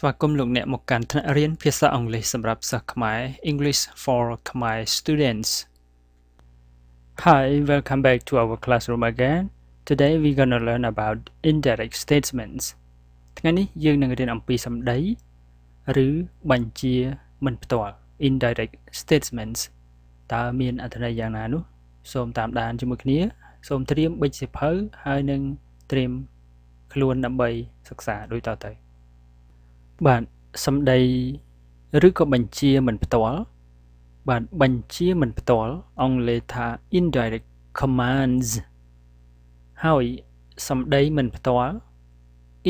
ស្វាគមន៍លោកអ្នកមកកាន់ថ្នាក់រៀនភាសាអង់គ្លេសសម្រាប់សិស្សខ្មែរ English for Khmer students. Hi, welcome back to our classroom again. Today we're going to learn about indirect statements. ថ្ងៃនេះយើងនឹងរៀនអំពីសម្ដីឬបញ្ជាមិនផ្ទាល់ indirect statements តើមានអត្ថន័យយ៉ាងណានោះសូមតាមដានជាមួយគ្នាសូមត្រៀមប៊ិចសៀវភៅហើយនឹងត្រៀមខ្លួនដើម្បីសិក្សាដូចតទៅបាទសម្ដីឬក៏បញ្ជាមិនផ្ទាល់បាទបញ្ជាមិនផ្ទាល់អង់គ្លេសថា indirect commands ហើយសម្ដីមិនផ្ទាល់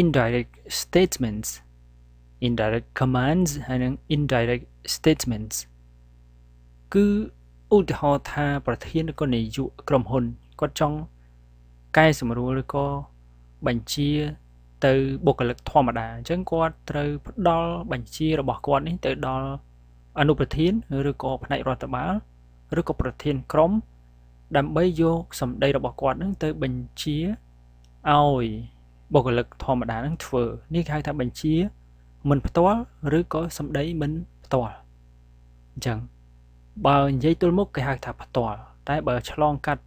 indirect statements indirect commands ហើយនិង indirect statements គឺឧទាហរណ៍ថាប្រធានឬក៏នាយកក្រុមហ៊ុនគាត់ចង់កែសម្រួលឬក៏បញ្ជាទៅបុគ្គលិកធម្មតាអញ្ចឹងគាត់ត្រូវផ្ដល់បញ្ជារបស់គាត់នេះទៅដល់អនុប្រធានឬក៏ផ្នែករដ្ឋបាលឬក៏ប្រធានក្រុមដើម្បីយកសម្ដីរបស់គាត់នឹងទៅបញ្ជាឲ្យបុគ្គលិកធម្មតានឹងធ្វើនេះគេហៅថាបញ្ជាមិនផ្ទាល់ឬក៏សម្ដីមិនផ្ទាល់អញ្ចឹងបើនិយាយទល់មុខគេហៅថាផ្ទាល់តែបើឆ្លងកាត់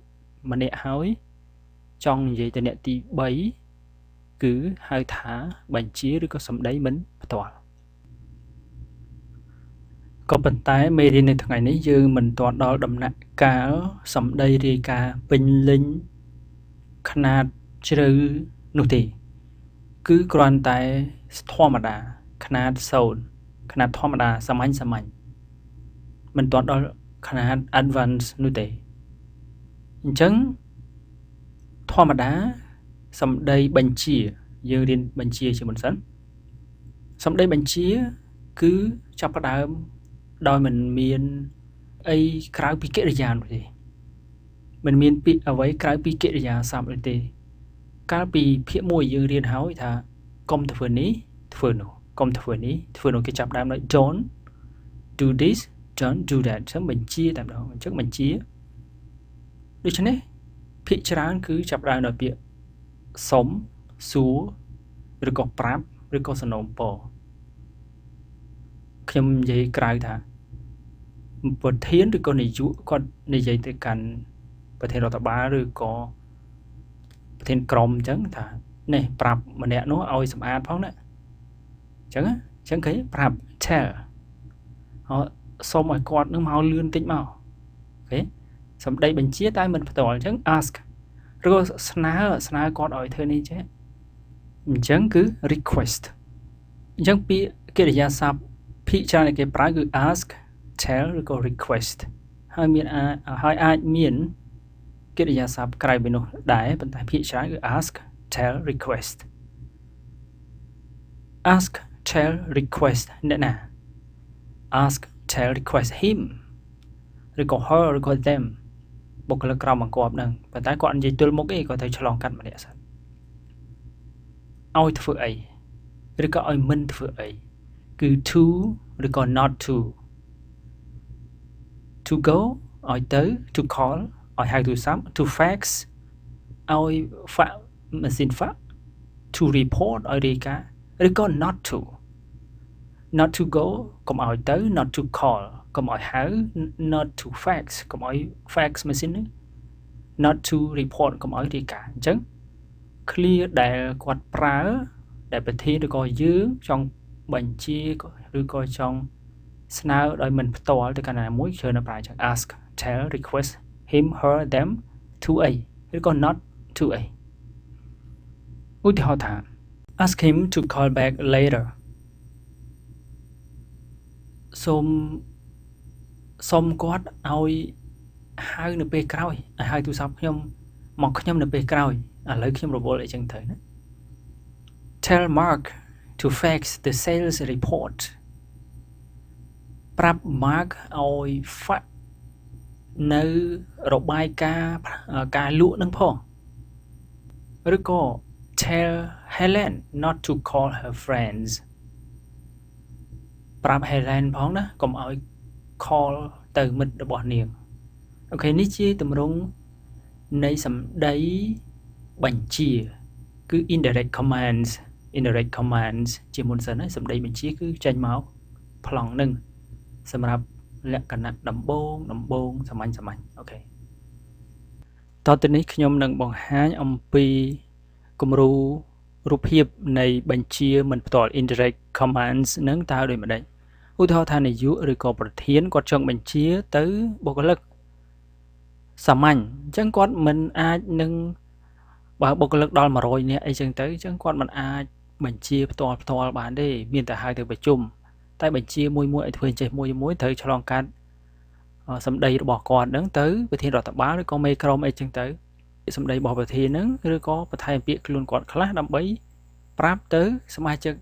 ម្នាក់ហើយចង់និយាយទៅអ្នកទី3គឺហៅថាបញ្ជាឬក៏សម្ដីមិនផ្ទាល់ក៏ប៉ុន្តែមេរៀននៅថ្ងៃនេះយើងមិនទាន់ដល់ដំណាក់កាលសម្ដីរាយការណ៍ពេញលេញຂະຫນាតជ្រៅនោះទេគឺគ្រាន់តែធម្មតាຂະຫນាត0ຂະຫນាតធម្មតាសាមញ្ញមិនទាន់ដល់ຂະຫນាត advance នោះទេអញ្ចឹងធម្មតាសម្ដីបញ្ជាយើងរៀនបញ្ជាជាមុនសិនសម្ដីបញ្ជាគឺចាប់ផ្ដើមដោយមិនមានអីក្រៅពីកិរិយានោះទេមិនមានពាក្យអ្វីក្រៅពីកិរិយាសព្ទនោះទេកាលពីភាគ1យើងរៀនហើយថាកុំធ្វើនេះធ្វើនោះកុំធ្វើនេះធ្វើនោះគេចាប់ផ្ដើមដោយ don't do this don't do that ចឹងបញ្ជាតែម្ដងអញ្ចឹងបញ្ជាដូច្នេះភាគច្រើនគឺចាប់ផ្ដើមដោយពាក្យសុំសួរឬក៏ប្រាប់ឬក៏សំណូមពរខ្ញុំនិយាយក្រៅថាប្រធានឬក៏នាយកគាត់និយាយទៅកាន់ប្រធានរដ្ឋបាលឬក៏ប្រធានក្រុមអញ្ចឹងថានេះប្រាប់ម្នាក់នោះឲ្យសម្អាតផងណាអញ្ចឹងគេប្រាប់ tell ហើយសុំឲ្យគាត់នឹងមកលឿនតិចមកអូខេសម្ដីបញ្ជាតែមិនផ្ទាល់អញ្ចឹង ask ឬក៏ស្នើគាត់ឲ្យធ្វើនេះចេះអញ្ចឹងគឺ request អញ្ចឹងពាក្យកិរិយាសព្ទភាគច្រើនគេប្រើគឺ ask tell ឬក៏ request ហើយអាចមានកិរិយាសព្ទក្រៅពីនោះដែរប៉ុន្តែភាគច្រើនគឺ ask tell request ask tell request អ្នកណា ask tell request him ឬក៏ her ឬក៏ them បុគ្គលិកក្រមបង្គាប់នឹងប៉ុន្តែគាត់និយាយទល់មុខឯងគាត់ត្រូវឆ្លងកាត់ម្នាក់សិនឲ្យធ្វើអីឬក៏ឲ្យមិនធ្វើអីគឺ to ឬក៏ not to go ឲ្យទៅ to call ឲ្យហៅទូរស័ព្ទ to fax ឲ្យ fax ម៉ាស៊ីន fax to report ឲ្យរាយការណ៍ឬក៏ not to go កុំឲ្យទៅ not to call កុំឲ្យហៅ not to fax កុំឲ្យ fax ម៉ាស៊ីននេះ not to report កុំឲ្យរាយការណ៍អញ្ចឹង clear ដែលគាត់ប្រើដែលប្រធានឬក៏យើងចង់បញ្ជាឬក៏ចង់ស្នើដោយមិនផ្ទាល់ទៅកាន់ណាមួយច្រើនតែប្រើអញ្ចឹង ask tell request him her them to a ឬក៏ not to a ឧទាហរណ៍ថា ask him to call back later សូមគាត់ឲ្យហៅនៅពេលក្រោយឲ្យហៅទូរស័ព្ទខ្ញុំមកខ្ញុំនៅពេលក្រោយឥឡូវខ្ញុំរវល់អីចឹងទៅណា tell Mark to fax the sales report ប្រាប់ Mark ឲ្យ fax នៅរបាយការណ៍ការលក់នឹងផងឬក៏ tell Helen not to call her friends ប្រាប់ Helen ផងណាកុំឲ្យ call ទៅមិត្តរបស់នាងអូខេនេះជាទម្រង់នៃសម្ដីបញ្ជាគឺ indirect commands indirect commands ជាមុនសិនហើយសម្ដីបញ្ជាគឺចេញមកប្លង់នឹងសម្រាប់លក្ខណៈដំបូងសាមញ្ញអូខេតទៅនេះខ្ញុំនឹងបង្ហាញអំពីគំរូរូបភាពនៃបញ្ជាមិនផ្ទាល់ indirect commands នឹងតើដូចម្ដេចឧទាហរណ៍ថានាយកឬក៏ប្រធានគាត់ចង់បញ្ជាទៅបុគ្គលិកសាមញ្ញអញ្ចឹងគាត់មិនអាចនឹងបើបុគ្គលិកដល់100នាក់អីចឹងទៅអញ្ចឹងគាត់មិនអាចបញ្ជាផ្ទាល់បានទេមានតែហៅទៅប្រជុំតែបញ្ជាមួយឲ្យធ្វើចេះមួយត្រូវឆ្លងកាត់សម្ដីរបស់គាត់ហ្នឹងទៅប្រធានរដ្ឋបាលឬក៏មេក្រុមអីចឹងទៅសម្ដីរបស់ប្រធានហ្នឹងឬក៏បន្ថែមពាក្យខ្លួនគាត់ខ្លះដើម្បីប្រាប់ទៅសមាជិក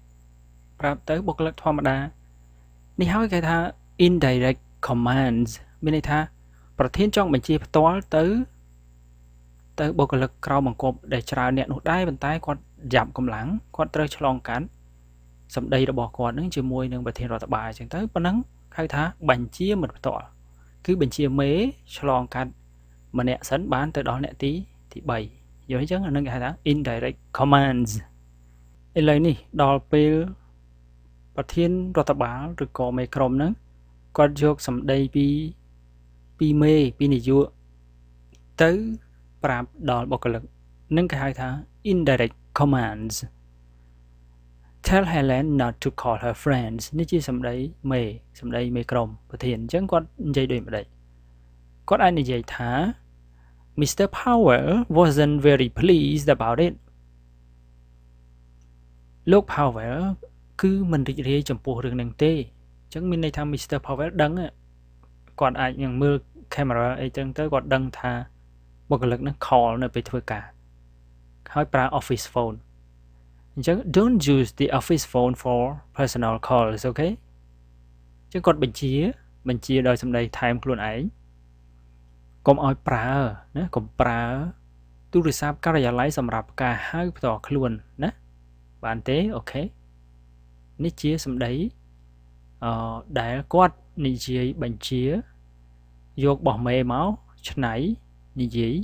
ប្រាប់ទៅបុគ្គលិកធម្មតានេះហើយគេថា indirect commands មានន័យថាប្រធានចង់បញ្ជាផ្ទាល់ទៅបុគ្គលិកក្រោមបង្គាប់ដែលច្រើនអ្នកនោះដែរប៉ុន្តែគាត់យ៉ាប់កម្លាំងគាត់ត្រូវឆ្លងកាត់សម្ដីរបស់គាត់នឹងជាមួយនឹងប្រធានរដ្ឋបាលអញ្ចឹងទៅប៉ុណ្ណឹងហៅថាបញ្ជាមិនផ្ទាល់គឺបញ្ជាមេឆ្លងកាត់ម្នាក់សិនបានទៅដល់អ្នកទី3យល់អញ្ចឹងអានឹងគេហៅថា indirect commands ឥឡូវនេះដល់ពេលប្រធានរដ្ឋបាលឬក៏មេក្រុមហ្នឹងគាត់យកសម្ដីពីមេពីនាយកទៅប្រាប់ដល់បុគ្គលិកនឹងគេហៅថា indirect commands tell Helen not to call her friends នេះជាសម្ដីមេក្រុមប្រធានអញ្ចឹងគាត់និយាយដូចម្ដេចគាត់អាចនិយាយថា Mr. Powell wasn't very pleased about it លោក Powell គឺមិនរីករាយចំពោះរឿងហ្នឹងទេអញ្ចឹងមានន័យថា Mr. Powell ដឹងគាត់អាចនឹងមើល camera អីចឹងទៅគាត់ដឹងថាបុគ្គលិកហ្នឹង call នៅពេលធ្វើការហើយប្រើ office phone អញ្ចឹង don't use the office phone for personal calls okay អញ្ចឹងគាត់បញ្ជាដោយសម្ដីថែមខ្លួនឯងកុំឲ្យប្រើណាកុំប្រើទូរស័ព្ទការិយាល័យសម្រាប់ការហៅផ្ទាល់ខ្លួនណាបានទេអូខេនេះជាសម្ដីដែលគាត់និយាយបញ្ជាយកបោះមេមកឆ្នៃនិយាយ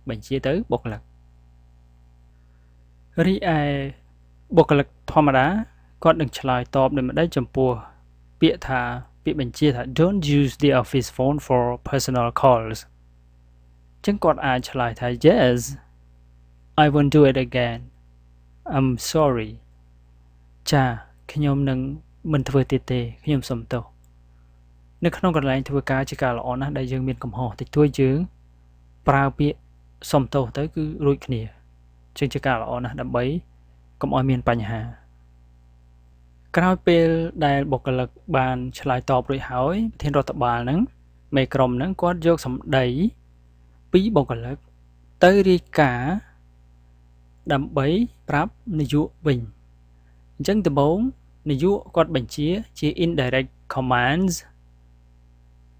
បញ្ជាទៅបុគ្គលិករីឯបុគ្គលិកធម្មតាគាត់នឹងឆ្លើយតបដោយម្ដេចចំពោះពាក្យបញ្ជាថា don't use the office phone for personal calls ចឹងគាត់អាចឆ្លើយថា yes I won't do it again I'm sorry ចាខ្ញុំនឹងមិនធ្វើទៀតទេខ្ញុំសុំទោសនៅក្នុងកន្លែងធ្វើការជាការល្អណាស់ដែលយើងមានកំហុសតិចតួចយើងប្រើពាក្យសុំទោសទៅគឺរួចគ្នាជាងជាការល្អណាស់ដើម្បីកុំឲ្យមានបញ្ហាក្រោយពេលដែលបុគ្គលិកបានឆ្លើយតបរួចហើយប្រធានរដ្ឋបាលហ្នឹងមេក្រុមហ្នឹងគាត់យកសម្ដីពីបុគ្គលិកទៅរាយការណ៍ដើម្បីប្រាប់នាយកវិញអញ្ចឹងដំបូងនាយកគាត់បញ្ជា indirect commands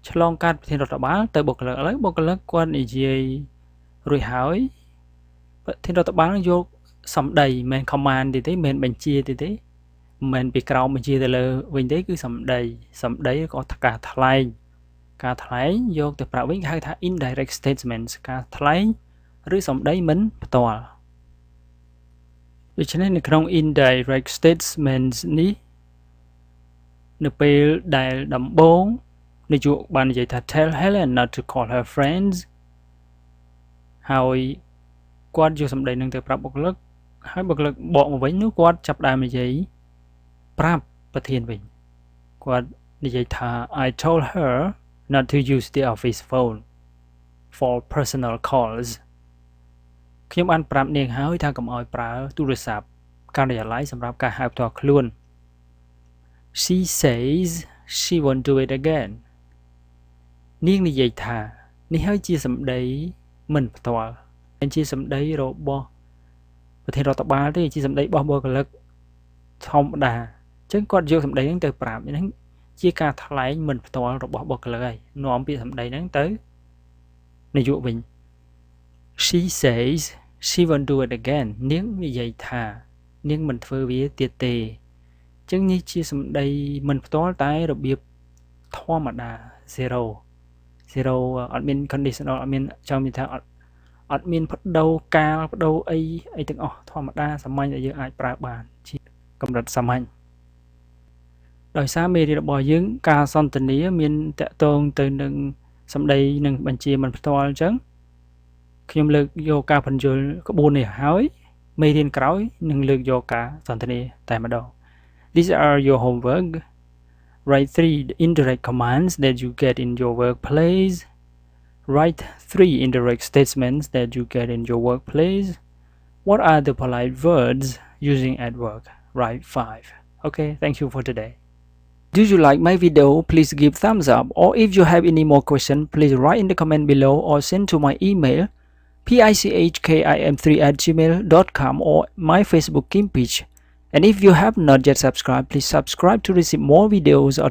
ឆ្លងកាត់ប្រធានរដ្ឋបាលទៅបុគ្គលិកឥឡូវបុគ្គលិកគាត់និយាយរួចហើយប្រធានរដ្ឋបាលនឹងយកសម្ដីមិន command ទេមិនបញ្ជាទេមិនពីក្រោមបញ្ជាទៅលើវិញទេគឺសម្ដីក៏ការថ្លែងយកទៅប្រាប់វិញគេហៅថា indirect statements ការថ្លែងឬសម្ដីមិនផ្ទាល់ដូច្នេះនៅក្នុង indirect statements នេះនៅពេលដែលដំបូងនាយកបាននិយាយថា tell Helen not to call her friends ហើយគាត់យកសម្ដីនឹងទៅប្រាប់បុគ្គលិកហើយបុគ្គលិកបកមកវិញនោះគាត់ចាប់ដើមនិយាយប្រាប់ប្រធានវិញគាត់និយាយថា I told her not to use the office phone for personal calls ខ្ញុំបានប្រាប់នាងហើយថាកុំឲ្យប្រើទូរស័ព្ទការិយាល័យសម្រាប់ការហៅផ្ទាល់ខ្លួន She says she won't do it again នាងនិយាយថានេះហើយជាសម្ដីមិនផ្ទាល់មិនជាសម្ដីរបស់ប្រធានរដ្ឋបាលទេជាសម្ដីរបស់បុគ្គលិកធម្មតាអញ្ចឹងគាត់យកសម្ដីហ្នឹងទៅប្រាប់ហ្នឹងជាការថ្លែងមិនផ្ទាល់របស់បុគ្គលិកហើយនាំពាក្យសម្ដីហ្នឹងទៅនាយកវិញ She says she won't do it again នាងនិយាយថានាងមិនធ្វើវាទៀតទេអញ្ចឹងនេះជាសម្ដីមិនផ្ទាល់តែរបៀបធម្មតា0អត់មាន conditional អត់មានចង់និយាយថាអត់មានបដូរកាលបដូរអីទាំងអស់ធម្មតាសាមញ្ញដែលយើងអាចប្រើបាន កម្រិតសាមញ្ញដោយសារមេរៀនរបស់យើងការសន្ទនាមានតកតងទៅនឹងសម្ដីនិងបញ្ជាមិនផ្ទាល់អញ្ចឹងខ្ញុំលើកយកការបញ្យល់ក្បួននេះហើយមេរៀនក្រោយនឹងលើកយកការសន្ទនាតែម្ដង These are your homework. Write 3 indirect commands that you get in your workplace. Write 3 indirect statements that you get in your workplace. What are the polite words using at work? Write 5. Okay, thank you for today. Do you like my video? Please give thumbs up, or if you have any more questions, please write in the comment below or send to my email pichkim3@gmail.com or my Facebook Kimpich. And if you have not yet subscribed, please subscribe to receive more videos or